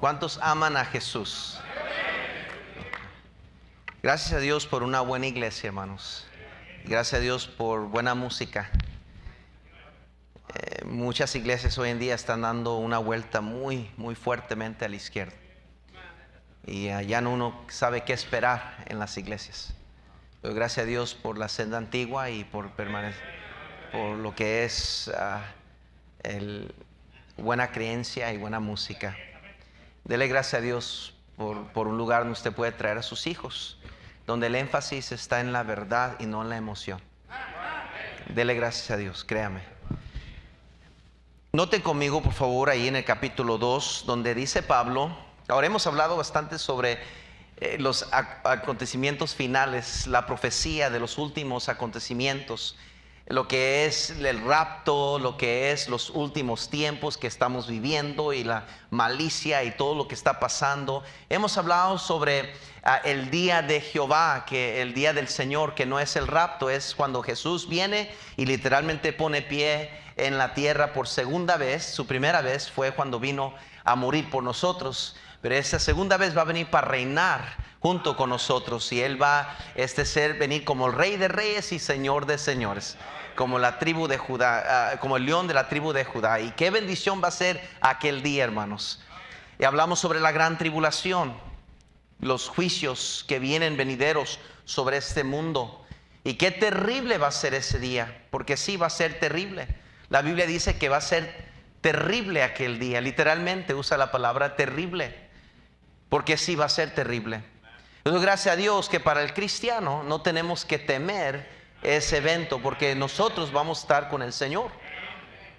¿Cuántos aman a Jesús? Gracias a Dios por una buena iglesia, hermanos. Gracias a Dios por buena música. Muchas iglesias hoy en día están dando una vuelta muy fuertemente a la izquierda. Y ya uno sabe qué esperar en las iglesias. Pero gracias a Dios por la senda antigua y por permanecer, por lo que es buena creencia y buena música. Dele gracias a Dios por un lugar donde usted puede traer a sus hijos, donde el énfasis está en la verdad y no en la emoción. Dele gracias a Dios, créame. Note conmigo, por favor, ahí en el capítulo 2, donde dice Pablo. Ahora hemos hablado bastante sobre los acontecimientos finales, la profecía de los últimos acontecimientos, lo que es el rapto, lo que es los últimos tiempos que estamos viviendo y la malicia y todo lo que está pasando. Hemos hablado sobre el día de Jehová, que el día del Señor, que no es el rapto, es cuando Jesús viene y literalmente pone pie en la tierra por segunda vez. Su primera vez fue cuando vino a morir por nosotros, pero esta segunda vez va a venir para reinar junto con nosotros, y Él va venir como el Rey de Reyes y Señor de Señores, como la tribu de Judá, como el león de la tribu de Judá. Y qué bendición va a ser aquel día, hermanos. Y hablamos sobre la gran tribulación, los juicios que vienen venideros sobre este mundo, y qué terrible va a ser ese día, porque sí va a ser terrible. La Biblia dice que va a ser terrible aquel día, literalmente usa la palabra terrible, porque sí va a ser terrible. Entonces, gracias a Dios que para el cristiano no tenemos que temer ese evento, porque nosotros vamos a estar con el Señor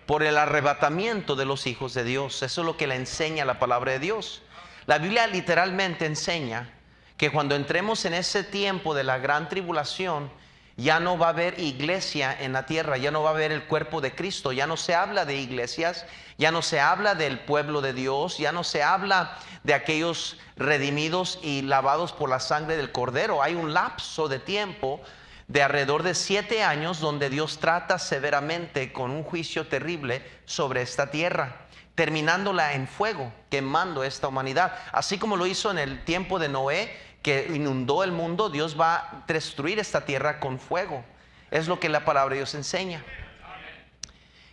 por el arrebatamiento de los hijos de Dios. Eso es lo que le enseña la palabra de Dios. La Biblia literalmente enseña que cuando entremos en ese tiempo de la gran tribulación, ya no va a haber iglesia en la tierra, ya no va a haber el cuerpo de Cristo, ya no se habla de iglesias, ya no se habla del pueblo de Dios, ya no se habla de aquellos redimidos y lavados por la sangre del Cordero. Hay un lapso de tiempo de alrededor de 7 años donde Dios trata severamente con un juicio terrible sobre esta tierra, terminándola en fuego, quemando esta humanidad, así como lo hizo en el tiempo de Noé, que inundó el mundo. Dios va a destruir esta tierra con fuego. Es lo que la palabra de Dios enseña.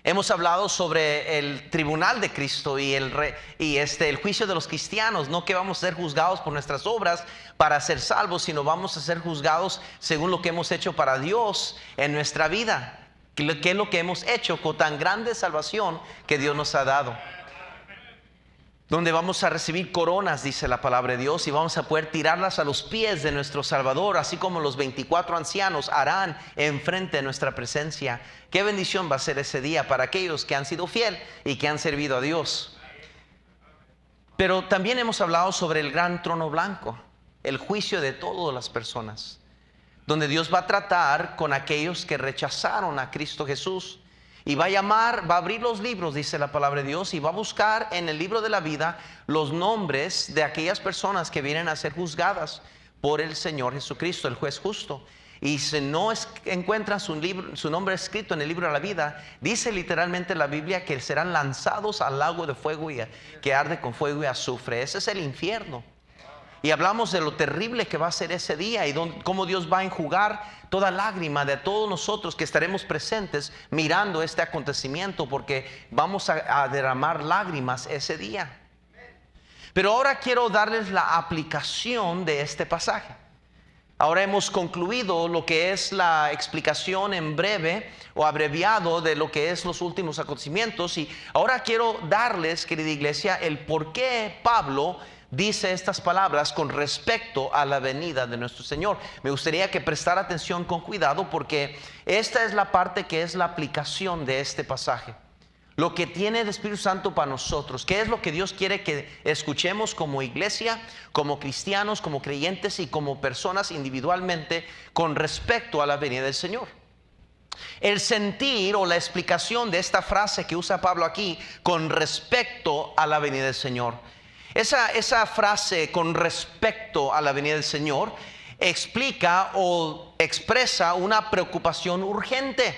Hemos hablado sobre el tribunal de Cristo y el juicio de los cristianos. No que vamos a ser juzgados por nuestras obras para ser salvos, sino vamos a ser juzgados según lo que hemos hecho para Dios en nuestra vida. ¿Qué es lo que hemos hecho con tan grande salvación que Dios nos ha dado? Donde vamos a recibir coronas, dice la palabra de Dios, y vamos a poder tirarlas a los pies de nuestro Salvador, así como los 24 ancianos harán enfrente de nuestra presencia. Qué bendición va a ser ese día para aquellos que han sido fieles y que han servido a Dios. Pero también hemos hablado sobre el gran trono blanco, el juicio de todas las personas, donde Dios va a tratar con aquellos que rechazaron a Cristo Jesús. Y va a abrir los libros, dice la palabra de Dios, y va a buscar en el libro de la vida los nombres de aquellas personas que vienen a ser juzgadas por el Señor Jesucristo, el juez justo. Y si no encuentran su nombre escrito en el libro de la vida, dice literalmente la Biblia que serán lanzados al lago de fuego que arde con fuego y azufre. Ese es el infierno. Y hablamos de lo terrible que va a ser ese día y cómo Dios va a enjugar toda lágrima de todos nosotros que estaremos presentes mirando este acontecimiento, porque vamos a derramar lágrimas ese día. Pero ahora quiero darles la aplicación de este pasaje. Ahora hemos concluido lo que es la explicación en breve o abreviado de lo que es los últimos acontecimientos, y ahora quiero darles, querida iglesia, el por qué Pablo dice estas palabras con respecto a la venida de nuestro Señor. Me gustaría que prestara atención con cuidado, porque esta es la parte que es la aplicación de este pasaje. Lo que tiene el Espíritu Santo para nosotros, qué es lo que Dios quiere que escuchemos como iglesia, como cristianos, como creyentes y como personas individualmente con respecto a la venida del Señor. El sentir o la explicación de esta frase que usa Pablo aquí con respecto a la venida del Señor. Esa frase con respecto a la venida del Señor explica o expresa una preocupación urgente.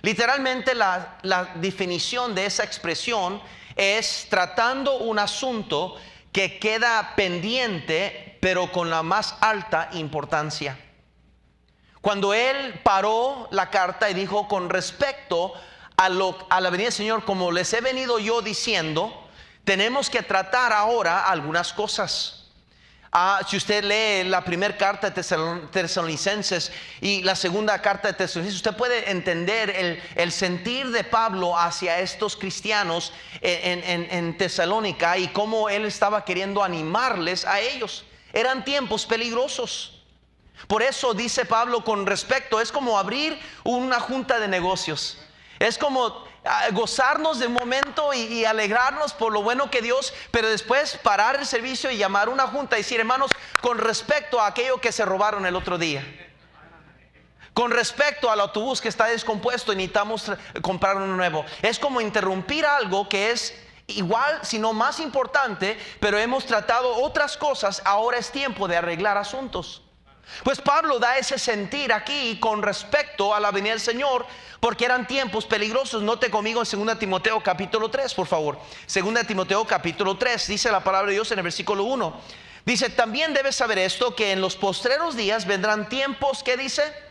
Literalmente la definición de esa expresión es tratando un asunto que queda pendiente, pero con la más alta importancia. Cuando él paró la carta y dijo: con respecto a la venida del Señor, como les he venido yo diciendo, tenemos que tratar ahora algunas cosas. Si usted lee la primera carta de Tesalonicenses y la segunda carta de Tesalonicenses, usted puede entender el sentir de Pablo hacia estos cristianos en Tesalónica y cómo él estaba queriendo animarles a ellos. Eran tiempos peligrosos. Por eso dice Pablo, con respecto, es como abrir una junta de negocios. Es como gozarnos de un momento y alegrarnos por lo bueno que Dios, pero después parar el servicio y llamar una junta y decir: hermanos, con respecto a aquello que se robaron el otro día, con respecto al autobús que está descompuesto y necesitamos comprar uno nuevo. Es como interrumpir algo que es igual, si no más importante, pero hemos tratado otras cosas. Ahora es tiempo de arreglar asuntos. Pues Pablo da ese sentir aquí con respecto a la venida del Señor, porque eran tiempos peligrosos. Note conmigo en 2 Timoteo capítulo 3, por favor. 2 Timoteo capítulo 3, dice la palabra de Dios en el versículo 1. Dice: también debes saber esto, que en los postreros días vendrán tiempos, ¿qué dice?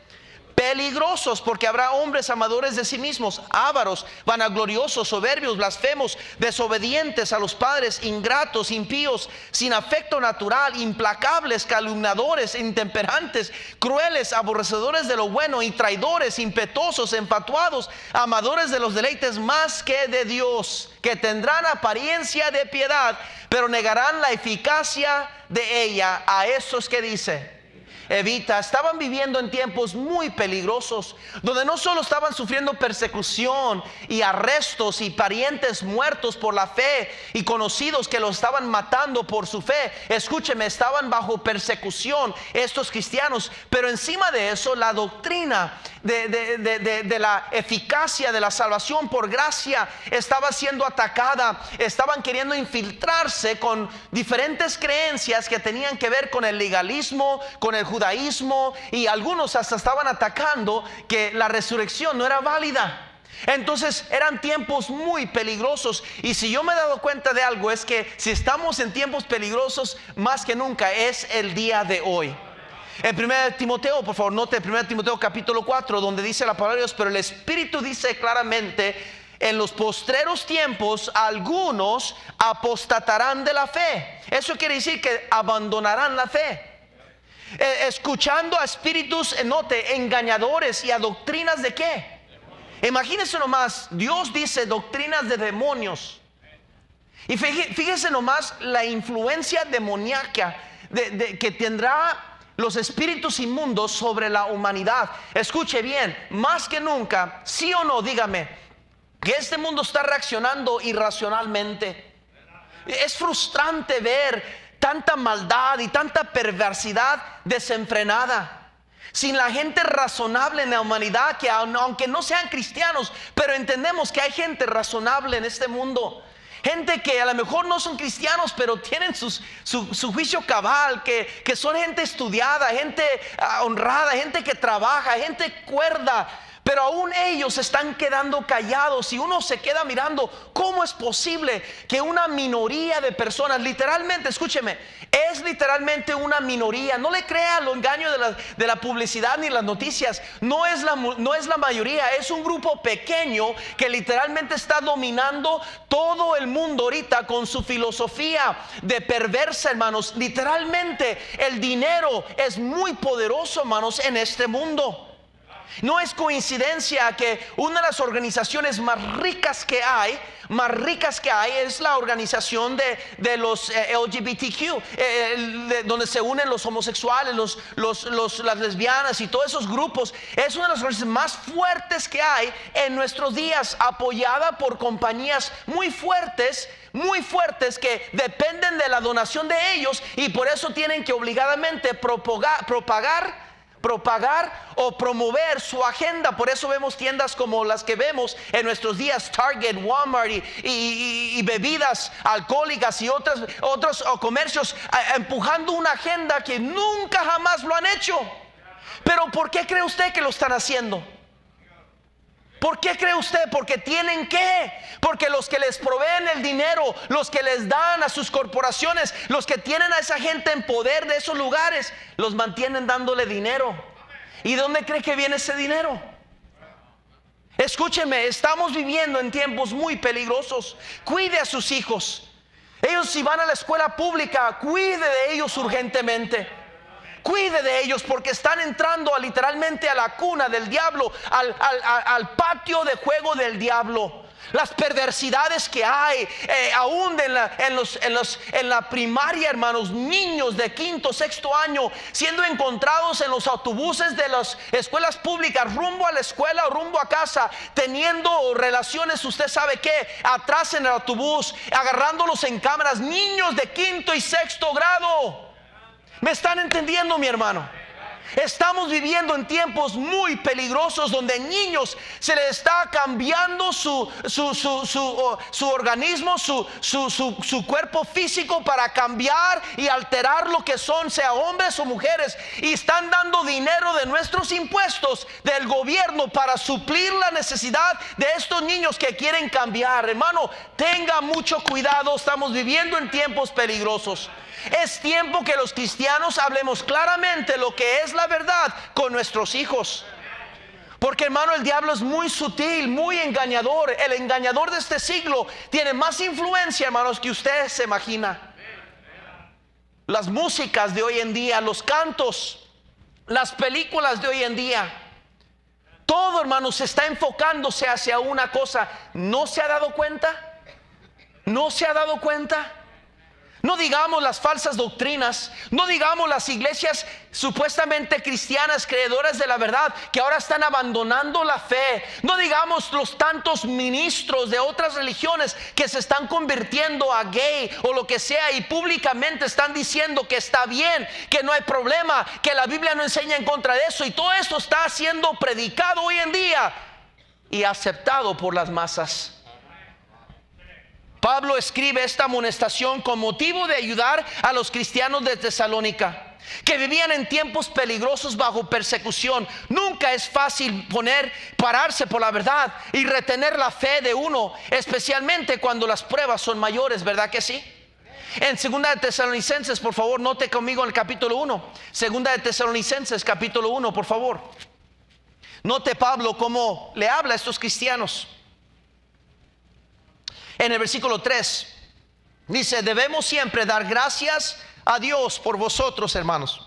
Peligrosos, porque habrá hombres amadores de sí mismos, ávaros, vanagloriosos, soberbios, blasfemos, desobedientes a los padres, ingratos, impíos, sin afecto natural, implacables, calumniadores, intemperantes, crueles, aborrecedores de lo bueno y traidores, impetuosos, enfatuados, amadores de los deleites más que de Dios, que tendrán apariencia de piedad, pero negarán la eficacia de ella. A esos que dice: evita. Estaban viviendo en tiempos muy peligrosos, donde no solo estaban sufriendo persecución y arrestos y parientes muertos por la fe y conocidos que los estaban matando por su fe. Escúcheme, estaban bajo persecución estos cristianos, pero encima de eso la doctrina de la eficacia de la salvación por gracia estaba siendo atacada. Estaban queriendo infiltrarse con diferentes creencias que tenían que ver con el legalismo, con el judaísmo, y algunos hasta estaban atacando que la resurrección no era válida. Entonces eran tiempos muy peligrosos, y si yo me he dado cuenta de algo, es que si estamos en tiempos peligrosos, más que nunca es el día de hoy. En 1 Timoteo, por favor, note 1 Timoteo capítulo 4, donde dice la palabra de Dios: pero el Espíritu dice claramente: en los postreros tiempos algunos apostatarán de la fe. Eso quiere decir que abandonarán la fe, escuchando a espíritus, note, engañadores, y a doctrinas de ¿qué? Imagínense nomás, Dios dice doctrinas de demonios. Y fíjese nomás la influencia demoníaca que tendrá los espíritus inmundos sobre la humanidad. Escuche bien, más que nunca, sí o no, dígame, que este mundo está reaccionando irracionalmente. Es frustrante ver tanta maldad y tanta perversidad desenfrenada, sin la gente razonable en la humanidad, que aunque no sean cristianos, pero entendemos que hay gente razonable en este mundo. Gente que a lo mejor no son cristianos, pero tienen su juicio cabal, que son gente estudiada, gente honrada, gente que trabaja, gente cuerda. Pero aún ellos están quedando callados, y uno se queda mirando cómo es posible que una minoría de personas, literalmente, escúcheme, es literalmente una minoría. No le crea lo engaño de la publicidad ni las noticias. No es la mayoría, es un grupo pequeño que literalmente está dominando todo el mundo ahorita con su filosofía de perversa, hermanos. Literalmente el dinero es muy poderoso, hermanos, en este mundo. No es coincidencia que una de las organizaciones más ricas que hay es la organización de los LGBTQ, donde se unen los homosexuales, las lesbianas y todos esos grupos. Es una de las organizaciones más fuertes que hay en nuestros días, apoyada por compañías muy fuertes que dependen de la donación de ellos, y por eso tienen que obligadamente propagar o promover su agenda. Por eso vemos tiendas como las que vemos en nuestros días, Target, Walmart y bebidas alcohólicas y otros comercios empujando una agenda que nunca jamás lo han hecho. Pero ¿por qué cree usted que lo están haciendo? ¿Por qué cree usted? Porque tienen que. Porque los que les proveen el dinero, los que les dan a sus corporaciones, los que tienen a esa gente en poder de esos lugares, los mantienen dándole dinero. ¿Y de dónde cree que viene ese dinero? Escúcheme, estamos viviendo en tiempos muy peligrosos. Cuide a sus hijos. Ellos, si van a la escuela pública, cuide de ellos urgentemente. Cuide de ellos, porque están entrando literalmente a la cuna del diablo, al patio de juego del diablo. Las perversidades que hay, aún en la primaria, hermanos, niños de quinto, sexto año siendo encontrados en los autobuses de las escuelas públicas, rumbo a la escuela o rumbo a casa, teniendo relaciones, usted sabe qué, atrás en el autobús, agarrándolos en cámaras, niños de quinto y sexto grado. ¿Me están entendiendo, mi hermano? Estamos viviendo en tiempos muy peligrosos donde niños se les está cambiando su organismo, su cuerpo físico para cambiar y alterar lo que son, sea hombres o mujeres, y están dando dinero de nuestros impuestos del gobierno para suplir la necesidad de estos niños que quieren cambiar. Hermano, tenga mucho cuidado, estamos viviendo en tiempos peligrosos. Es tiempo que los cristianos hablemos claramente lo que es la verdad con nuestros hijos. Porque, hermano, el diablo es muy sutil, muy engañador. El engañador de este siglo tiene más influencia, hermanos, que usted se imagina. Las músicas de hoy en día, los cantos, las películas de hoy en día, todo, hermanos, está enfocándose hacia una cosa. ¿No se ha dado cuenta? ¿No se ha dado cuenta? No digamos las falsas doctrinas, no digamos las iglesias supuestamente cristianas, creedoras de la verdad, que ahora están abandonando la fe. No digamos los tantos ministros de otras religiones que se están convirtiendo a gay o lo que sea, y públicamente están diciendo que está bien, que no hay problema, que la Biblia no enseña en contra de eso. Y todo esto está siendo predicado hoy en día y aceptado por las masas. Pablo escribe esta amonestación con motivo de ayudar a los cristianos de Tesalónica, que vivían en tiempos peligrosos bajo persecución. Nunca es fácil pararse por la verdad y retener la fe de uno, especialmente cuando las pruebas son mayores, ¿verdad que sí? En segunda de Tesalonicenses, por favor, note conmigo en el capítulo 1. Segunda de Tesalonicenses, capítulo 1, por favor. Note Pablo cómo le habla a estos cristianos. En el versículo 3 dice: debemos siempre dar gracias a Dios por vosotros, hermanos,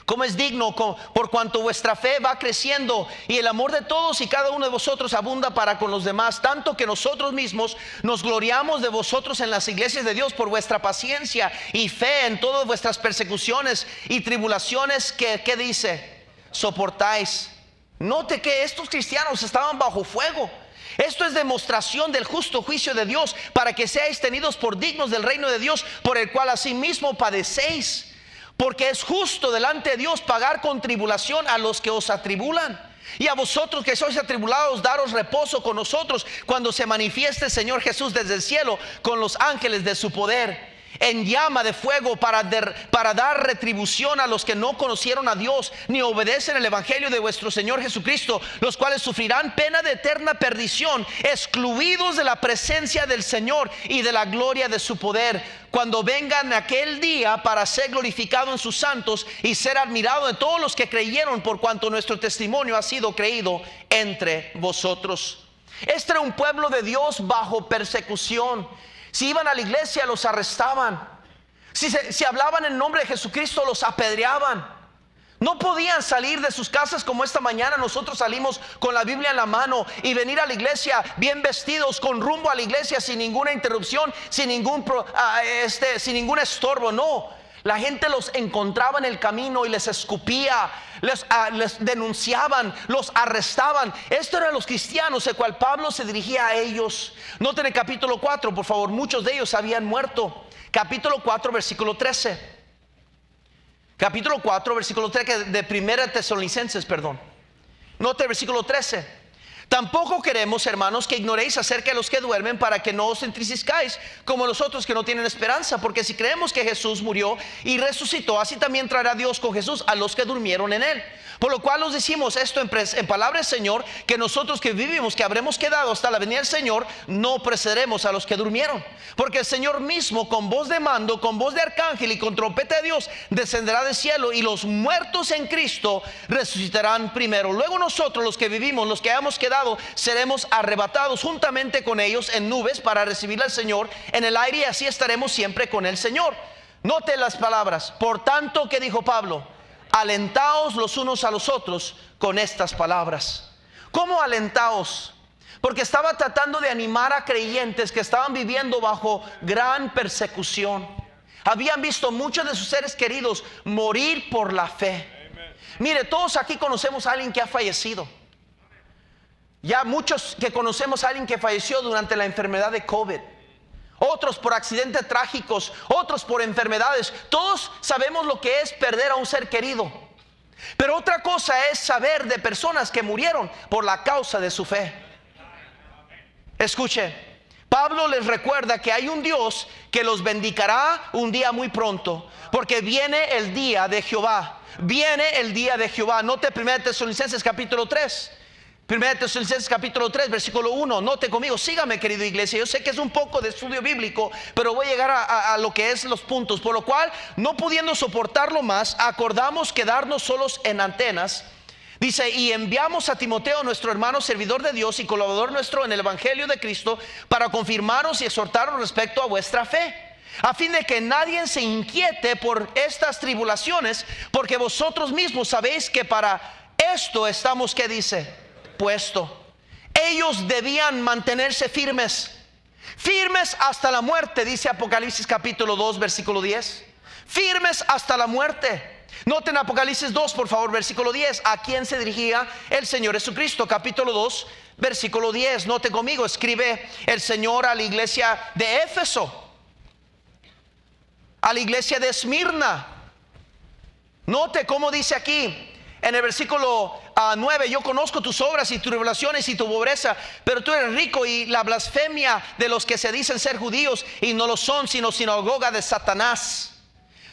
como es digno, por cuanto vuestra fe va creciendo y el amor de todos y cada uno de vosotros abunda para con los demás, tanto que nosotros mismos nos gloriamos de vosotros en las iglesias de Dios por vuestra paciencia y fe en todas vuestras persecuciones y tribulaciones que, ¿qué dice? Soportáis. Note que estos cristianos estaban bajo fuego. Esto es demostración del justo juicio de Dios, para que seáis tenidos por dignos del reino de Dios, por el cual asimismo padecéis. Porque es justo delante de Dios pagar con tribulación a los que os atribulan, y a vosotros que sois atribulados daros reposo con nosotros cuando se manifieste el Señor Jesús desde el cielo con los ángeles de su poder, en llama de fuego, para dar retribución a los que no conocieron a Dios ni obedecen el evangelio de vuestro Señor Jesucristo, los cuales sufrirán pena de eterna perdición, excluidos de la presencia del Señor y de la gloria de su poder, cuando vengan aquel día para ser glorificado en sus santos y ser admirado de todos los que creyeron, por cuanto nuestro testimonio ha sido creído entre vosotros. Este era un pueblo de Dios bajo persecución. Si iban a la iglesia, los arrestaban. Si hablaban en nombre de Jesucristo, los apedreaban. No podían salir de sus casas como esta mañana nosotros salimos con la Biblia en la mano y venir a la iglesia bien vestidos, con rumbo a la iglesia, sin ninguna interrupción, sin ningún estorbo. No. La gente los encontraba en el camino y les escupía, les denunciaban, los arrestaban. Estos eran los cristianos, el cual Pablo se dirigía a ellos. Noten el capítulo 4, por favor. Muchos de ellos habían muerto. Capítulo 4, versículo 13. Capítulo 4, versículo 13 de Primera Tesalonicenses, perdón. Note el versículo 13. Tampoco queremos, hermanos, que ignoréis acerca de los que duermen, para que no os entristezcáis como los otros que no tienen esperanza. Porque si creemos que Jesús murió y resucitó, así también traerá Dios con Jesús a los que durmieron en él. Por lo cual os decimos esto en palabra del Señor, que nosotros que vivimos, que habremos quedado hasta la venida del Señor, no precederemos a los que durmieron. Porque el Señor mismo, con voz de mando, con voz de arcángel y con trompeta de Dios, descenderá del cielo, y los muertos en Cristo resucitarán primero. Luego nosotros, los que vivimos, los que hayamos quedado, seremos arrebatados juntamente con ellos en nubes para recibir al Señor en el aire, y así estaremos siempre con el Señor. Note las palabras. Por tanto, ¿qué dijo Pablo? Alentaos los unos a los otros con estas palabras. ¿Cómo alentaos? Porque estaba tratando de animar a creyentes que estaban viviendo bajo gran persecución. Habían visto muchos de sus seres queridos morir por la fe. Mire, todos aquí conocemos a alguien que ha fallecido. Ya muchos que conocemos a alguien que falleció durante la enfermedad de COVID. Otros por accidentes trágicos, otros por enfermedades. Todos sabemos lo que es perder a un ser querido. Pero otra cosa es saber de personas que murieron por la causa de su fe. Escuche, Pablo les recuerda que hay un Dios que los bendicará un día muy pronto, porque viene el día de Jehová. Viene el día de Jehová. Note 1 Tesalonicenses capítulo 3. 1 Tesalonicenses capítulo 3 versículo 1. Note conmigo, sígame, querido iglesia. Yo sé que es un poco de estudio bíblico, pero voy a llegar a lo que es los puntos. Por lo cual, no pudiendo soportarlo más, acordamos quedarnos solos en Atenas. Dice, y enviamos a Timoteo, nuestro hermano, servidor de Dios y colaborador nuestro en el evangelio de Cristo, para confirmaros y exhortaros respecto a vuestra fe, a fin de que nadie se inquiete por estas tribulaciones, porque vosotros mismos sabéis que para esto estamos, ¿qué dice? Puesto. Ellos debían mantenerse firmes hasta la muerte, dice Apocalipsis capítulo 2 versículo 10. Firmes hasta la muerte. Noten Apocalipsis 2, por favor, versículo 10. ¿A quién se dirigía el Señor Jesucristo? Capítulo 2 versículo 10. Note conmigo, escribe el Señor a la iglesia de Éfeso, a la iglesia de Esmirna. Note cómo dice aquí en el versículo 9: yo conozco tus obras y tus tribulaciones y tu pobreza, pero tú eres rico, y la blasfemia de los que se dicen ser judíos y no lo son, sino sinagoga de Satanás.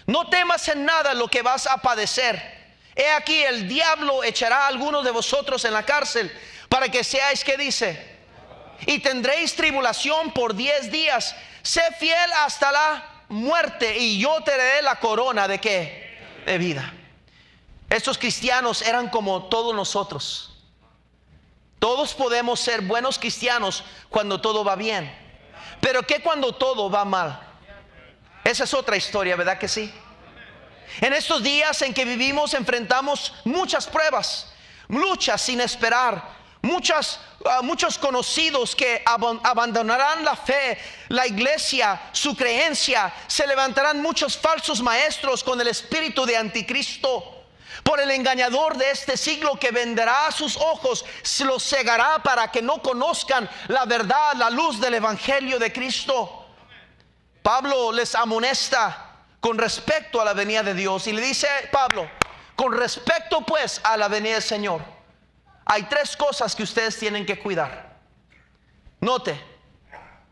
No temas en nada lo que vas a padecer. He aquí, el diablo echará a algunos de vosotros en la cárcel, para que seáis, ¿qué dice? Y tendréis tribulación por 10 días. Sé fiel hasta la muerte, y yo te daré la corona de ¿qué? De vida. Estos cristianos eran como todos nosotros. Todos podemos ser buenos cristianos cuando todo va bien, pero ¿qué cuando todo va mal? Esa es otra historia, ¿verdad que sí? En estos días en que vivimos enfrentamos muchas pruebas, luchas sin esperar, muchos conocidos que abandonarán la fe, la iglesia, su creencia. Se levantarán muchos falsos maestros con el espíritu de anticristo. Por el engañador de este siglo, que venderá a sus ojos, se los cegará para que no conozcan la verdad, la luz del evangelio de Cristo. Pablo les amonesta con respecto a la venida de Dios, y le dice Pablo: con respecto pues a la venida del Señor, hay 3 cosas que ustedes tienen que cuidar. Note,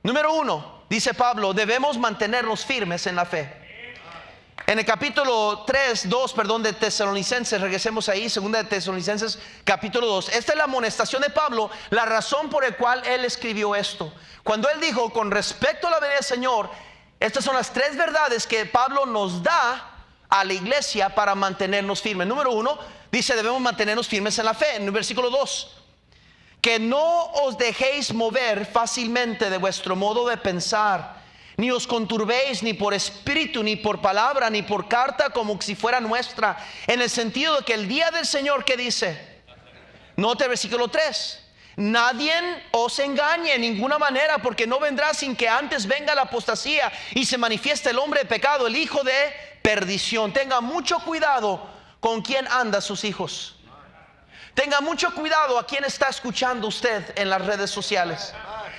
número 1, dice Pablo, debemos mantenernos firmes en la fe. En el capítulo 2 de Tesalonicenses, regresemos ahí, 2 de Tesalonicenses capítulo 2. Esta es la amonestación de Pablo, la razón por la cual él escribió esto. Cuando él dijo, con respecto a la venida del Señor, estas son las 3 verdades que Pablo nos da a la iglesia para mantenernos firmes. Número 1, dice, debemos mantenernos firmes en la fe. En el versículo 2, que no os dejéis mover fácilmente de vuestro modo de pensar, ni os conturbéis ni por espíritu, ni por palabra, ni por carta, como si fuera nuestra, en el sentido de que el día del Señor, ¿qué dice? Note el versículo 3: nadie os engañe en ninguna manera, porque no vendrá sin que antes venga la apostasía y se manifieste el hombre de pecado, el hijo de perdición. Tenga mucho cuidado con quién anda sus hijos. Tenga mucho cuidado a quién está escuchando usted en las redes sociales.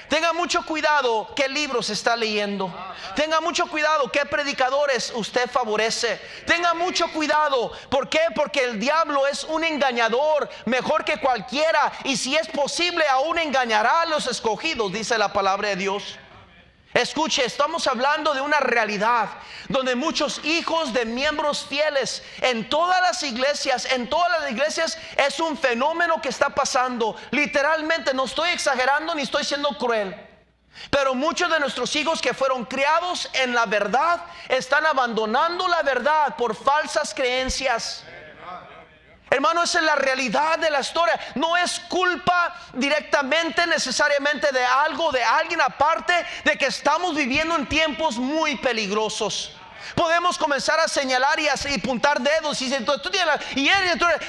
Tenga mucho cuidado qué libros está leyendo. Tenga mucho cuidado qué predicadores usted favorece. Tenga mucho cuidado. ¿Por qué? Porque el diablo es un engañador mejor que cualquiera. Y si es posible, aún engañará a los escogidos, dice la palabra de Dios. Escuche, estamos hablando de una realidad donde muchos hijos de miembros fieles en todas las iglesias, es un fenómeno que está pasando. Literalmente, no estoy exagerando ni estoy siendo cruel, pero muchos de nuestros hijos que fueron criados en la verdad están abandonando la verdad por falsas creencias. Hermano, esa es la realidad de la historia. No es culpa directamente, necesariamente de algo, de alguien, aparte de que estamos viviendo en tiempos muy peligrosos. Podemos comenzar a señalar y apuntar dedos y decir,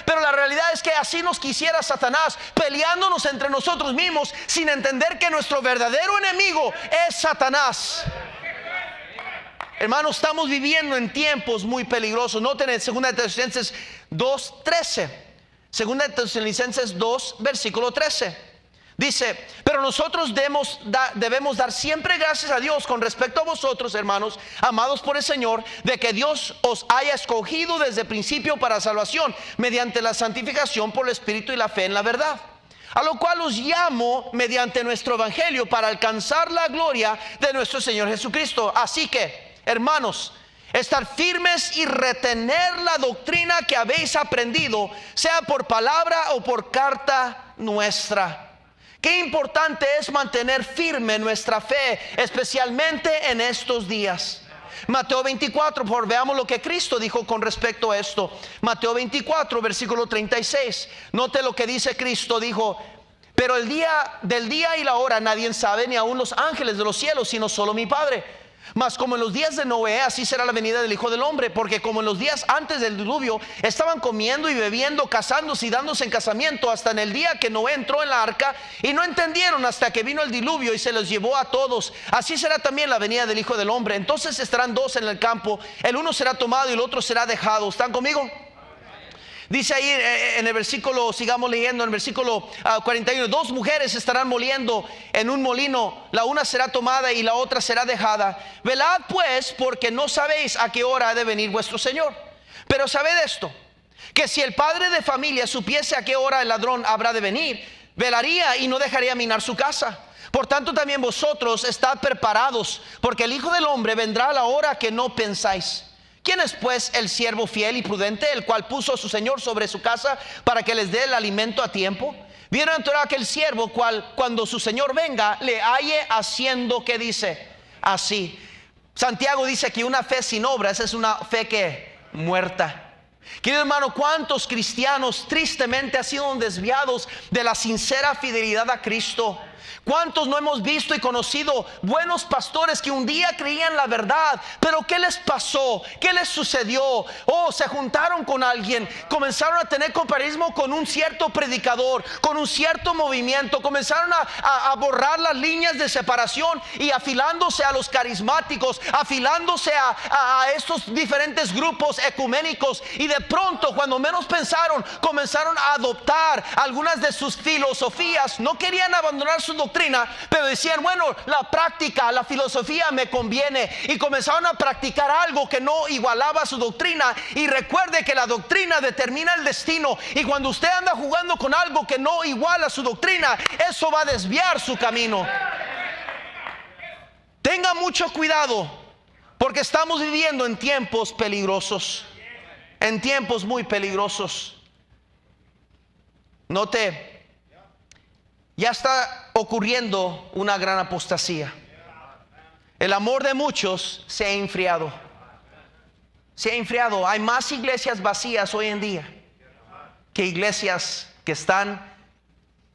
pero la realidad es que así nos quisiera Satanás, peleándonos entre nosotros mismos, sin entender que nuestro verdadero enemigo es Satanás. Hermanos, estamos viviendo en tiempos muy peligrosos. Noten en 2 Tesalonicenses 2:13. 2 Tesalonicenses 2, versículo 13. Dice: pero nosotros debemos dar siempre gracias a Dios con respecto a vosotros, hermanos, amados por el Señor, de que Dios os haya escogido desde el principio para salvación, mediante la santificación por el Espíritu y la fe en la verdad. A lo cual os llamo mediante nuestro evangelio para alcanzar la gloria de nuestro Señor Jesucristo. Así que, hermanos, estar firmes y retener la doctrina que habéis aprendido, sea por palabra o por carta nuestra. Qué importante es mantener firme nuestra fe, especialmente en estos días. Mateo 24, veamos lo que Cristo dijo con respecto a esto. Mateo 24, versículo 36. Note lo que dice Cristo. Dijo: pero el día y la hora nadie sabe, ni aun los ángeles de los cielos, sino solo mi Padre. Mas como en los días de Noé, así será la venida del Hijo del Hombre. Porque como en los días antes del diluvio estaban comiendo y bebiendo, casándose y dándose en casamiento, hasta en el día que Noé entró en la arca, y no entendieron hasta que vino el diluvio y se los llevó a todos, así será también la venida del Hijo del Hombre. Entonces estarán dos en el campo, el uno será tomado y el otro será dejado. ¿Están conmigo? Dice ahí en el versículo, sigamos leyendo, en el versículo 41, dos mujeres estarán moliendo en un molino, la una será tomada y la otra será dejada. Velad pues, porque no sabéis a qué hora ha de venir vuestro Señor. Pero sabed esto, que si el padre de familia supiese a qué hora el ladrón habrá de venir, velaría y no dejaría minar su casa. Por tanto también vosotros estad preparados, porque el Hijo del Hombre vendrá a la hora que no pensáis. ¿Quién es pues el siervo fiel y prudente, el cual puso a su señor sobre su casa para que les dé el alimento a tiempo? Bienaventurado aquel siervo cual, cuando su señor venga, le halle haciendo, ¿qué dice? Así. Santiago dice que una fe sin obras es una fe que muerta. Querido hermano, ¿cuántos cristianos tristemente han sido desviados de la sincera fidelidad a Cristo? ¿Cuántos no hemos visto y conocido buenos pastores que un día creían la verdad, pero qué les pasó? ¿Qué les sucedió? Se juntaron con alguien, comenzaron a tener compañerismo con un cierto predicador, con un cierto movimiento, comenzaron a borrar las líneas de separación y afilándose a los carismáticos, afilándose a estos diferentes grupos ecuménicos, y de pronto, cuando menos pensaron, comenzaron a adoptar algunas de sus filosofías. No querían abandonar su doctrina, pero decían, bueno, la práctica, la filosofía me conviene, y comenzaron a practicar algo que no igualaba su doctrina. Y recuerde que la doctrina determina el destino, y cuando usted anda jugando con algo que no iguala su doctrina, eso va a desviar su camino. Tenga mucho cuidado, porque estamos viviendo en tiempos peligrosos, en tiempos muy peligrosos. Note, ya está ocurriendo una gran apostasía. El amor de muchos se ha enfriado. Se ha enfriado. Hay más iglesias vacías hoy en día que iglesias que están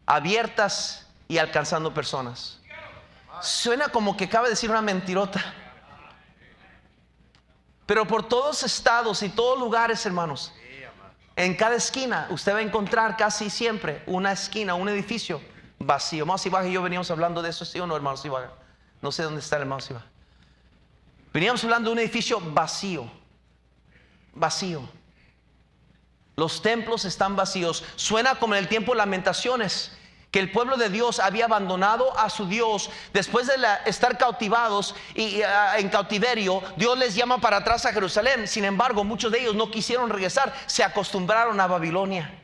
abiertas y alcanzando personas. Suena como que acaba de decir una mentirota, pero por todos estados y todos lugares, hermanos, en cada esquina usted va a encontrar casi siempre una esquina, un edificio vacío. Hermano Sibaja y yo veníamos hablando de eso, ¿sí o no, hermano Sibaja? No sé dónde está el hermano Sibaja. Veníamos hablando de un edificio vacío. Vacío. Los templos están vacíos. Suena como en el tiempo de Lamentaciones, que el pueblo de Dios había abandonado a su Dios después de estar cautivados y en cautiverio. Dios les llama para atrás a Jerusalén. Sin embargo, muchos de ellos no quisieron regresar, se acostumbraron a Babilonia.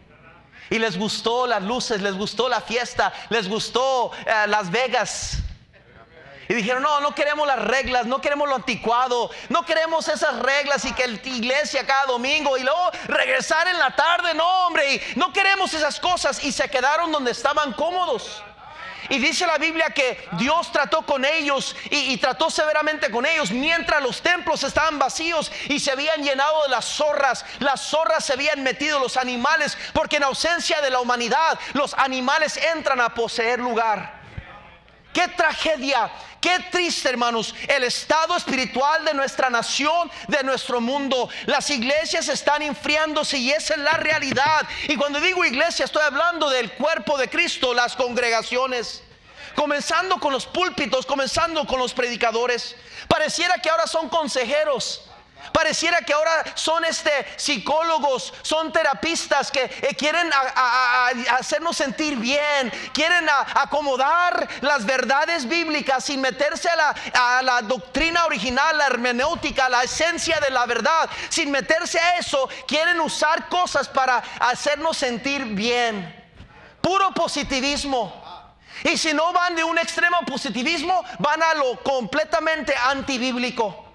Y les gustó las luces, les gustó la fiesta, les gustó Las Vegas. Y dijeron, no queremos las reglas, no queremos lo anticuado, no queremos esas reglas y que la iglesia cada domingo y luego regresar en la tarde, no hombre, y no queremos esas cosas. Y se quedaron donde estaban cómodos. Y dice la Biblia que Dios trató con ellos y trató severamente con ellos mientras los templos estaban vacíos y se habían llenado de las zorras. Las zorras se habían metido, los animales, porque en ausencia de la humanidad los animales entran a poseer lugar. Qué tragedia, qué triste, hermanos, el estado espiritual de nuestra nación, de nuestro mundo. Las iglesias están enfriándose y esa es la realidad. Y cuando digo iglesia, estoy hablando del cuerpo de Cristo, las congregaciones. Comenzando con los púlpitos, comenzando con los predicadores. Pareciera que ahora son consejeros. Pareciera que ahora son psicólogos, son terapistas que quieren hacernos sentir bien, quieren acomodar las verdades bíblicas sin meterse a la doctrina original, la hermenéutica, la esencia de la verdad. Sin meterse a eso, quieren usar cosas para hacernos sentir bien. Puro positivismo. Y si no van de un extremo positivismo, van a lo completamente antibíblico,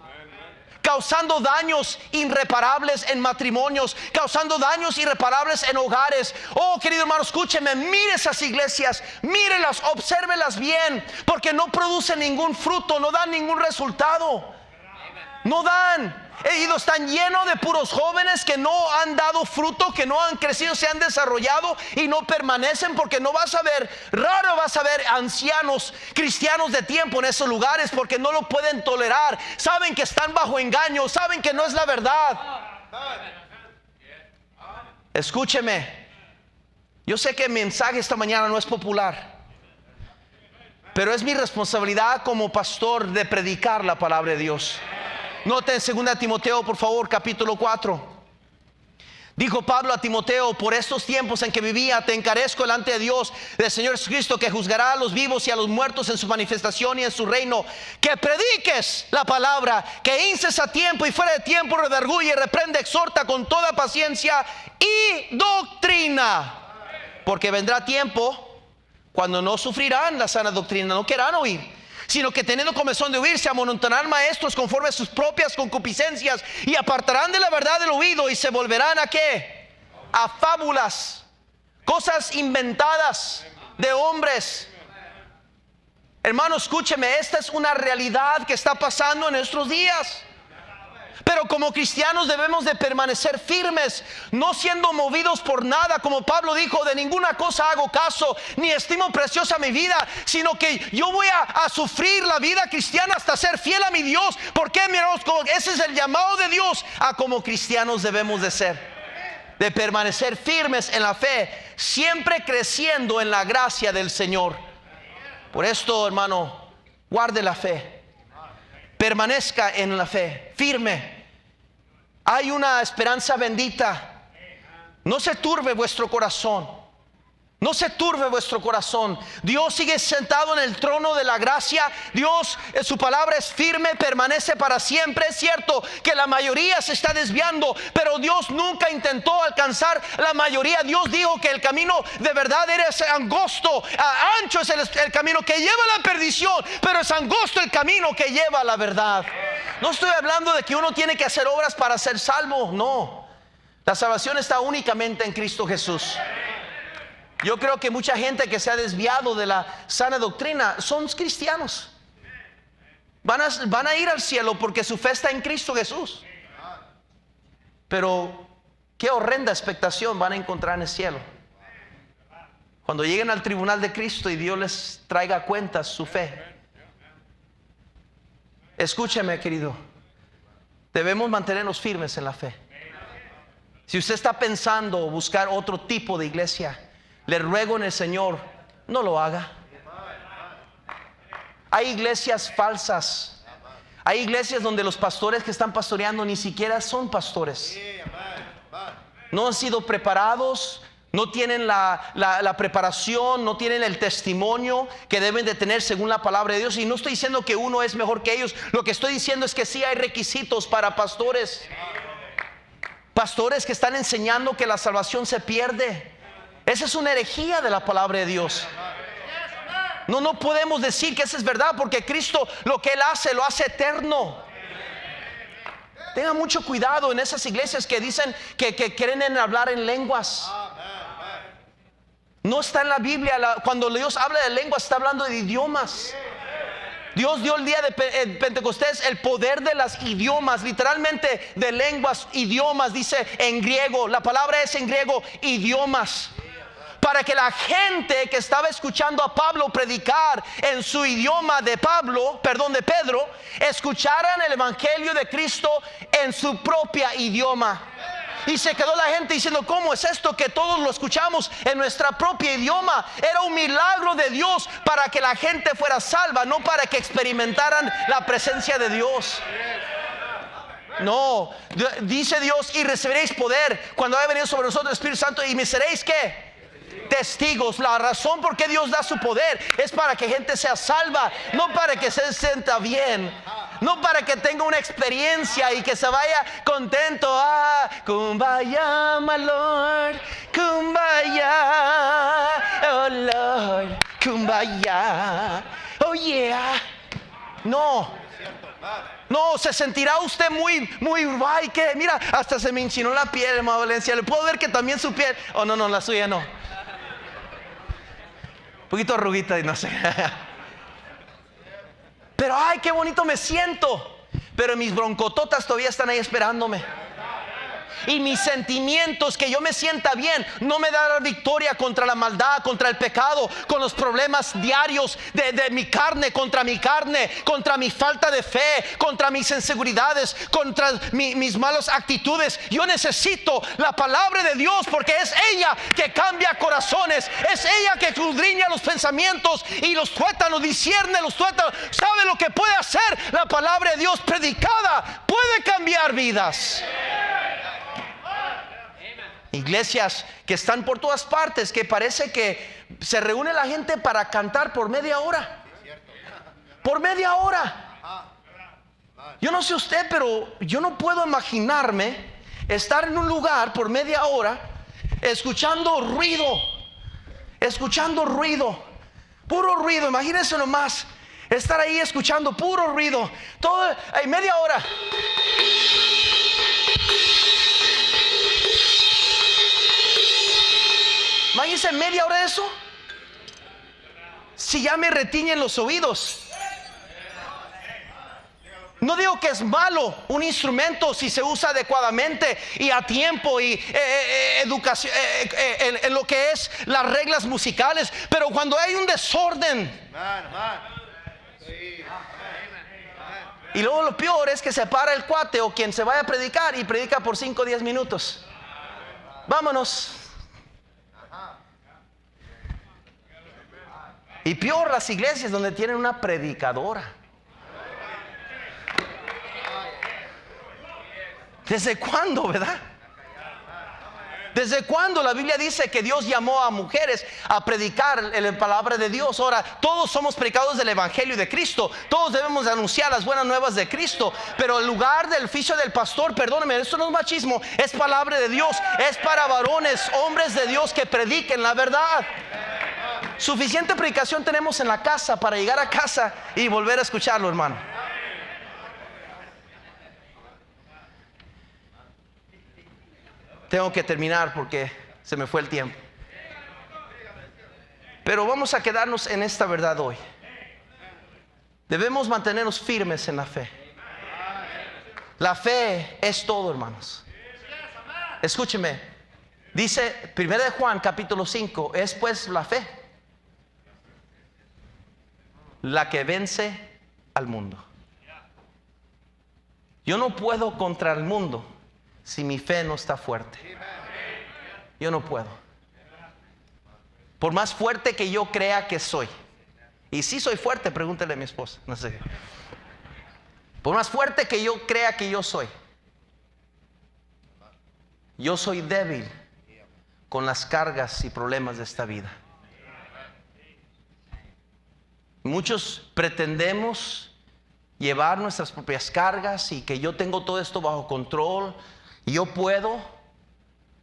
causando daños irreparables en matrimonios, causando daños irreparables en hogares. Oh, querido hermano, escúcheme, mire esas iglesias, mírelas, obsérvelas bien, porque no producen ningún fruto, no dan ningún resultado. No dan. Están llenos de puros jóvenes que no han dado fruto, que no han crecido, se han desarrollado y no permanecen, porque no vas a ver, raro vas a ver ancianos cristianos de tiempo en esos lugares, porque no lo pueden tolerar. Saben que están bajo engaño, saben que no es la verdad. Escúcheme, yo sé que el mensaje esta mañana no es popular, pero es mi responsabilidad como pastor de predicar la palabra de Dios. Noten 2 Timoteo, por favor, capítulo 4. Dijo Pablo a Timoteo: por estos tiempos en que vivía, te encarezco delante de Dios, del Señor Jesucristo, que juzgará a los vivos y a los muertos en su manifestación y en su reino, que prediques la palabra, que instes a tiempo y fuera de tiempo, redarguye, reprende, exhorta con toda paciencia y doctrina. Porque vendrá tiempo cuando no sufrirán la sana doctrina, no querrán oír, sino que teniendo comezón de oír, se amontonarán maestros conforme a sus propias concupiscencias, y apartarán de la verdad del oído y se volverán ¿a qué? A fábulas, cosas inventadas de hombres. Hermano, escúcheme, esta es una realidad que está pasando en nuestros días. Pero como cristianos debemos de permanecer firmes, no siendo movidos por nada, como Pablo dijo: de ninguna cosa hago caso, ni estimo preciosa mi vida, sino que yo voy a sufrir la vida cristiana hasta ser fiel a mi Dios. ¿Por qué, mi hermanos? Ese es el llamado de Dios a como cristianos debemos de ser, de permanecer firmes en la fe, siempre creciendo en la gracia del Señor. Por esto, hermano, guarde la fe, permanezca en la fe, firme. Hay una esperanza bendita. No se turbe vuestro corazón. No se turbe vuestro corazón. Dios sigue sentado en el trono de la gracia. Dios, su palabra es firme, permanece para siempre. Es cierto que la mayoría se está desviando, pero Dios nunca intentó alcanzar la mayoría. Dios dijo que el camino de verdad era angosto, ancho es el camino que lleva a la perdición, pero es angosto el camino que lleva a la verdad. No estoy hablando de que uno tiene que hacer obras para ser salvo, no. La salvación está únicamente en Cristo Jesús. Yo creo que mucha gente que se ha desviado de la sana doctrina son cristianos. Van a ir al cielo porque su fe está en Cristo Jesús. Pero qué horrenda expectación van a encontrar en el cielo cuando lleguen al tribunal de Cristo y Dios les traiga cuentas su fe. Escúcheme, querido, debemos mantenernos firmes en la fe. Si usted está pensando buscar otro tipo de iglesia, le ruego en el Señor, no lo haga. Hay iglesias falsas. Hay iglesias donde los pastores que están pastoreando ni siquiera son pastores. No han sido preparados, no tienen la preparación, no tienen el testimonio que deben de tener según la palabra de Dios. Y no estoy diciendo que uno es mejor que ellos. Lo que estoy diciendo es que sí hay requisitos para pastores. Pastores que están enseñando que la salvación se pierde. Esa es una herejía de la palabra de Dios. No podemos decir que eso es verdad, porque Cristo lo que Él hace, lo hace eterno. Tengan mucho cuidado en esas iglesias que dicen que quieren hablar en lenguas. No está en la Biblia. Cuando Dios habla de lenguas, está hablando de idiomas. Dios dio el día de Pentecostés el poder de las idiomas, literalmente de lenguas, idiomas, dice en griego. La palabra es en griego, idiomas. Para que la gente que estaba escuchando a Pablo predicar en su idioma de Pedro, escucharan el evangelio de Cristo en su propia idioma. Y se quedó la gente diciendo: ¿cómo es esto que todos lo escuchamos en nuestra propia idioma? Era un milagro de Dios para que la gente fuera salva, no para que experimentaran la presencia de Dios. No, dice Dios: y recibiréis poder cuando haya venido sobre nosotros el Espíritu Santo, y me seréis ¿qué? Testigos. La razón por qué Dios da su poder es para que gente sea salva, no para que se sienta bien, no para que tenga una experiencia y que se vaya contento. Kumbaya, my Lord, kumbaya, oh Lord, kumbaya, oh yeah. No, se sentirá usted muy, ay, que mira, hasta se me enchinó la piel, hermano Valencia. Le puedo ver que también su piel. Oh, no, la suya no. Un poquito arruguita y no sé. Pero ay, qué bonito me siento. Pero mis broncototas todavía están ahí esperándome. Y mis sentimientos, que yo me sienta bien, no me dará victoria contra la maldad, contra el pecado, con los problemas diarios de mi carne, contra mi falta de fe, contra mis inseguridades, contra mis malas actitudes. Yo necesito la palabra de Dios, porque es ella que cambia corazones, es ella que escudriña los pensamientos y los tuétanos, discierne los tuétanos, sabe lo que puede hacer. La palabra de Dios predicada puede cambiar vidas. Iglesias que están por todas partes, que parece que se reúne la gente para cantar por media hora. Por media hora. Yo no sé usted, pero yo no puedo imaginarme estar en un lugar por media hora escuchando ruido, puro ruido. Imagínense nomás estar ahí escuchando puro ruido, todo, hay media hora. Imagínense media hora de eso. Si ya me retiñen los oídos. No digo que es malo un instrumento si se usa adecuadamente y a tiempo y educación, en lo que es las reglas musicales, pero cuando hay un desorden. Y luego lo peor es que se para el cuate o quien se vaya a predicar y predica por 5 o 10 minutos. Vámonos. Y peor las iglesias donde tienen una predicadora. ¿Desde cuándo, verdad? ¿Desde cuándo la Biblia dice que Dios llamó a mujeres a predicar la palabra de Dios? Ahora, todos somos predicadores del Evangelio de Cristo. Todos debemos anunciar las buenas nuevas de Cristo. Pero el lugar del oficio del pastor, perdóneme, esto no es machismo, es palabra de Dios. Es para varones, hombres de Dios que prediquen la verdad. Suficiente predicación tenemos en la casa para llegar a casa y volver a escucharlo, hermano. Tengo que terminar porque se me fue el tiempo. Pero vamos a quedarnos en esta verdad hoy. Debemos mantenernos firmes en la fe. La fe es todo, hermanos. Escúcheme. Dice 1 de Juan capítulo 5, es pues la fe la que vence al mundo. Yo no puedo contra el mundo si mi fe no está fuerte. Yo no puedo. Por más fuerte que yo crea que soy. Y si soy fuerte, pregúntele a mi esposa. No sé. Por más fuerte que yo crea que yo soy, yo soy débil con las cargas y problemas de esta vida. Muchos pretendemos llevar nuestras propias cargas y que yo tengo todo esto bajo control y yo puedo,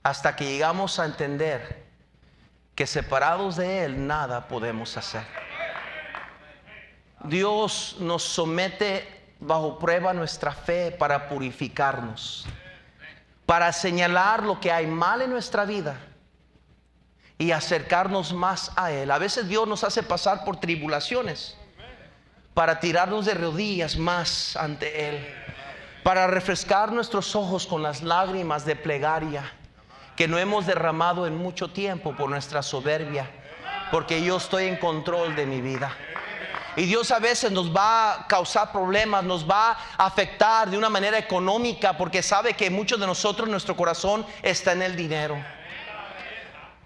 hasta que llegamos a entender que separados de Él nada podemos hacer. Dios nos somete bajo prueba nuestra fe para purificarnos, para señalar lo que hay mal en nuestra vida y acercarnos más a Él. A veces Dios nos hace pasar por tribulaciones para tirarnos de rodillas más ante Él, para refrescar nuestros ojos con las lágrimas de plegaria que no hemos derramado en mucho tiempo por nuestra soberbia, porque yo estoy en control de mi vida. Y Dios a veces nos va a causar problemas, nos va a afectar de una manera económica, porque sabe que muchos de nosotros, nuestro corazón está en el dinero.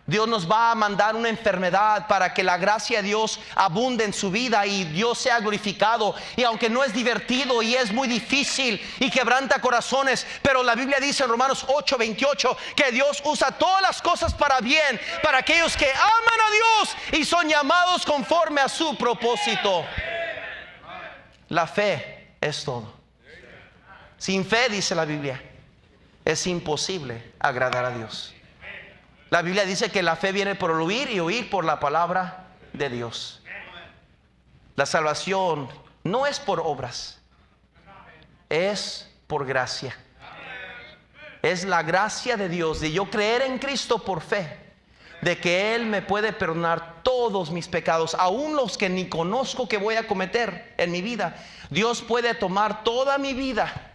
Dios nos va a mandar una enfermedad para que la gracia de Dios abunde en su vida y Dios sea glorificado. Y aunque no es divertido y es muy difícil y quebranta corazones, pero la Biblia dice en Romanos 8:28 que Dios usa todas las cosas para bien, para aquellos que aman a Dios y son llamados conforme a su propósito. La fe es todo. Sin fe, dice la Biblia, es imposible agradar a Dios. La Biblia dice que la fe viene por el oír y oír por la palabra de Dios. La salvación no es por obras, es por gracia. Es la gracia de Dios, de yo creer en Cristo por fe, de que Él me puede perdonar todos mis pecados, aún los que ni conozco que voy a cometer en mi vida. Dios puede tomar toda mi vida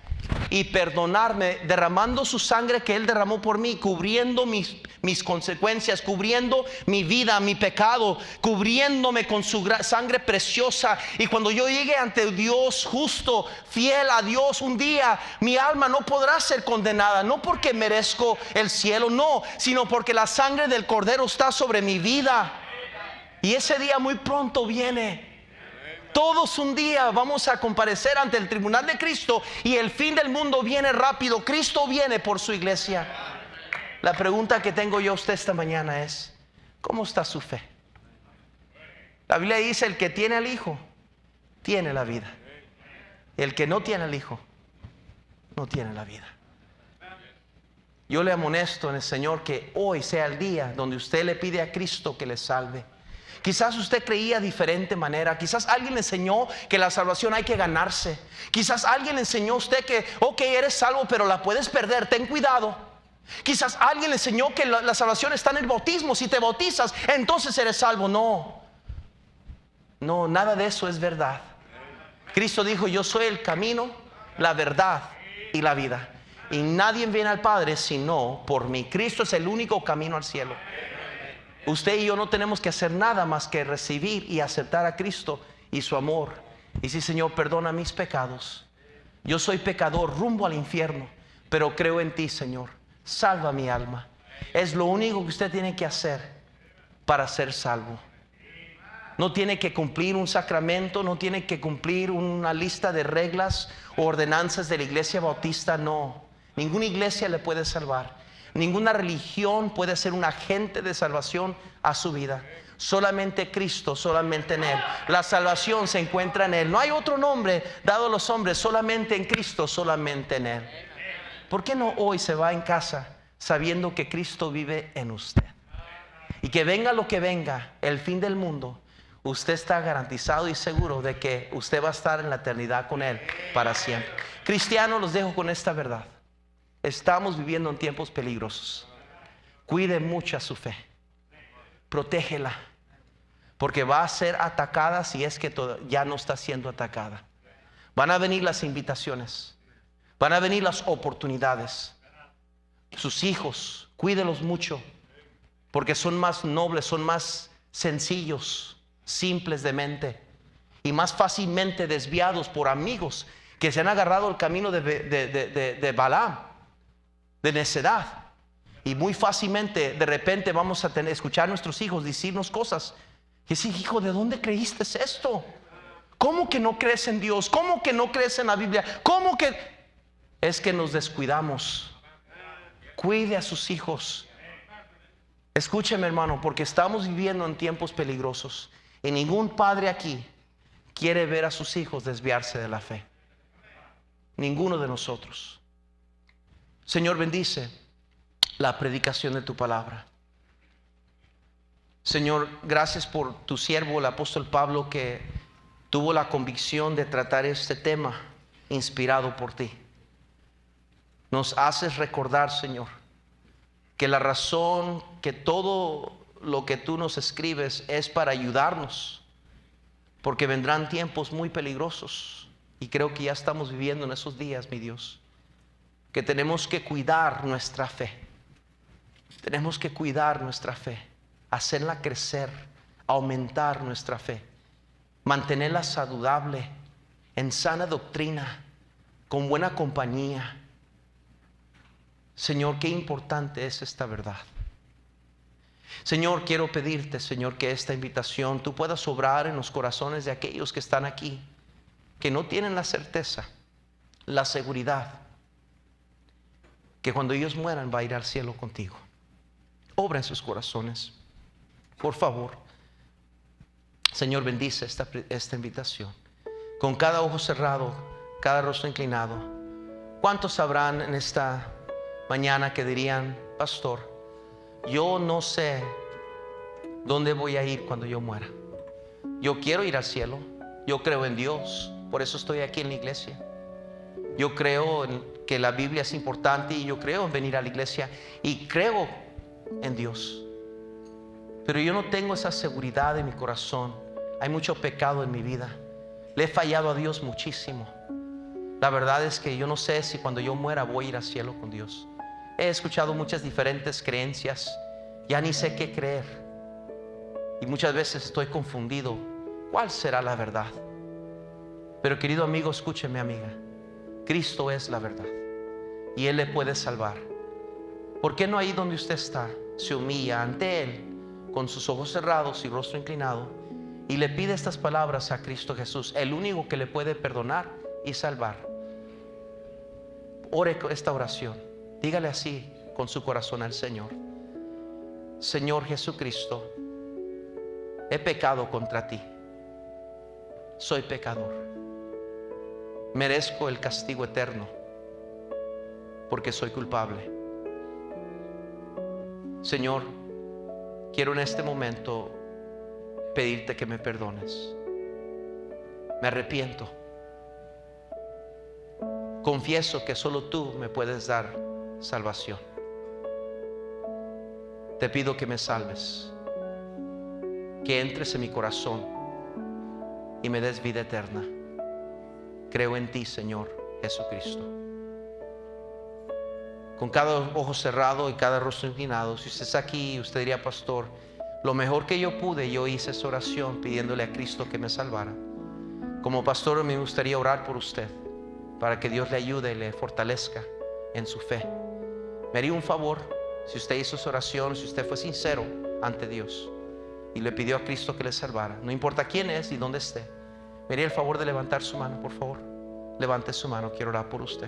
y perdonarme, derramando su sangre que Él derramó por mí, cubriendo mis consecuencias, cubriendo mi vida, mi pecado, cubriéndome con su sangre preciosa. Y cuando yo llegue ante Dios justo, fiel a Dios, un día mi alma no podrá ser condenada, no porque merezco el cielo, no, sino porque la sangre del Cordero está sobre mi vida. Y ese día muy pronto viene. Todos un día vamos a comparecer ante el tribunal de Cristo y el fin del mundo viene rápido. Cristo viene por su iglesia. La pregunta que tengo yo a usted esta mañana es: ¿cómo está su fe? La Biblia dice: el que tiene al Hijo tiene la vida. El que no tiene al Hijo no tiene la vida. Yo le amonesto en el Señor que hoy sea el día donde usted le pide a Cristo que le salve. Quizás usted creía de diferente manera. Quizás alguien le enseñó que la salvación hay que ganarse. Quizás alguien le enseñó a usted que eres salvo pero la puedes perder, ten cuidado. Quizás alguien le enseñó que la salvación está en el bautismo. Si te bautizas, entonces eres salvo. No, nada de eso es verdad. Cristo dijo: yo soy el camino, la verdad y la vida, y nadie viene al Padre sino por mí. Cristo es el único camino al cielo. Usted y yo no tenemos que hacer nada más que recibir y aceptar a Cristo y su amor. Y sí: Señor, perdona mis pecados. Yo soy pecador rumbo al infierno, pero creo en ti, Señor. Salva mi alma. Es lo único que usted tiene que hacer para ser salvo. No tiene que cumplir un sacramento, no tiene que cumplir una lista de reglas o ordenanzas de la iglesia bautista. No, ninguna iglesia le puede salvar. Ninguna religión puede ser un agente de salvación a su vida. Solamente Cristo, solamente en Él. La salvación se encuentra en Él. No hay otro nombre dado a los hombres, solamente en Cristo, solamente en Él. ¿Por qué no hoy se va en casa sabiendo que Cristo vive en usted? Y que venga lo que venga, el fin del mundo, usted está garantizado y seguro de que usted va a estar en la eternidad con Él para siempre. Cristianos, los dejo con esta verdad. Estamos viviendo en tiempos peligrosos. Cuide mucho su fe. Protégela, porque va a ser atacada si es que ya no está siendo atacada. Van a venir las invitaciones, van a venir las oportunidades. Sus hijos, cuídelos mucho, porque son más nobles, son más sencillos, simples de mente y más fácilmente desviados por amigos que se han agarrado el camino de Balaam, de necedad. Y muy fácilmente de repente vamos a escuchar a nuestros hijos decirnos cosas y decir: hijo, ¿de dónde creíste esto? ¿Cómo que no crees en Dios? ¿Cómo que no crees en la Biblia? ¿Cómo que? Es que nos descuidamos. Cuide a sus hijos. Escúcheme, hermano, porque estamos viviendo en tiempos peligrosos y ningún padre aquí quiere ver a sus hijos desviarse de la fe. Ninguno de nosotros. Señor, bendice la predicación de tu palabra. Señor, gracias por tu siervo, el apóstol Pablo, que tuvo la convicción de tratar este tema inspirado por ti. Nos haces recordar, Señor, que la razón, que todo lo que tú nos escribes es para ayudarnos, porque vendrán tiempos muy peligrosos, y creo que ya estamos viviendo en esos días, mi Dios, que tenemos que cuidar nuestra fe. Tenemos que cuidar nuestra fe, hacerla crecer, aumentar nuestra fe, mantenerla saludable, en sana doctrina, con buena compañía. Señor, qué importante es esta verdad. Señor, quiero pedirte, Señor, que esta invitación tú puedas obrar en los corazones de aquellos que están aquí, que no tienen la certeza, la seguridad, que cuando ellos mueran va a ir al cielo contigo. Obra en sus corazones, por favor. Señor, bendice esta invitación. Con cada ojo cerrado, cada rostro inclinado. ¿Cuántos sabrán en esta mañana que dirían: pastor, yo no sé dónde voy a ir cuando yo muera? Yo quiero ir al cielo. Yo creo en Dios, por eso estoy aquí en la iglesia. Yo creo que la Biblia es importante, y yo creo en venir a la iglesia, y creo en Dios. Pero yo no tengo esa seguridad en mi corazón. Hay mucho pecado en mi vida. Le he fallado a Dios muchísimo. La verdad es que yo no sé si cuando yo muera voy a ir al cielo con Dios. He escuchado muchas diferentes creencias. Ya ni sé qué creer. Y muchas veces estoy confundido. ¿Cuál será la verdad? Pero querido amigo, escúcheme, amiga. Cristo es la verdad, y Él le puede salvar. ¿Por qué no ahí donde usted está se humilla ante Él con sus ojos cerrados y rostro inclinado y le pide estas palabras a Cristo Jesús, el único que le puede perdonar y salvar? Ore esta oración. Dígale así con su corazón al Señor: Señor Jesucristo, he pecado contra ti. Soy pecador. Merezco el castigo eterno porque soy culpable. Señor, quiero en este momento pedirte que me perdones. Me arrepiento. Confieso que solo tú me puedes dar salvación. Te pido que me salves, que entres en mi corazón y me des vida eterna. Creo en ti, Señor Jesucristo. Con cada ojo cerrado y cada rostro inclinado, si usted está aquí, usted diría: pastor, lo mejor que yo pude, yo hice esa oración pidiéndole a Cristo que me salvara. Como pastor me gustaría orar por usted, para que Dios le ayude y le fortalezca en su fe. Me haría un favor, si usted hizo esa oración, si usted fue sincero ante Dios y le pidió a Cristo que le salvara, no importa quién es y dónde esté, me haría el favor de levantar su mano, por favor. Levante su mano, quiero orar por usted.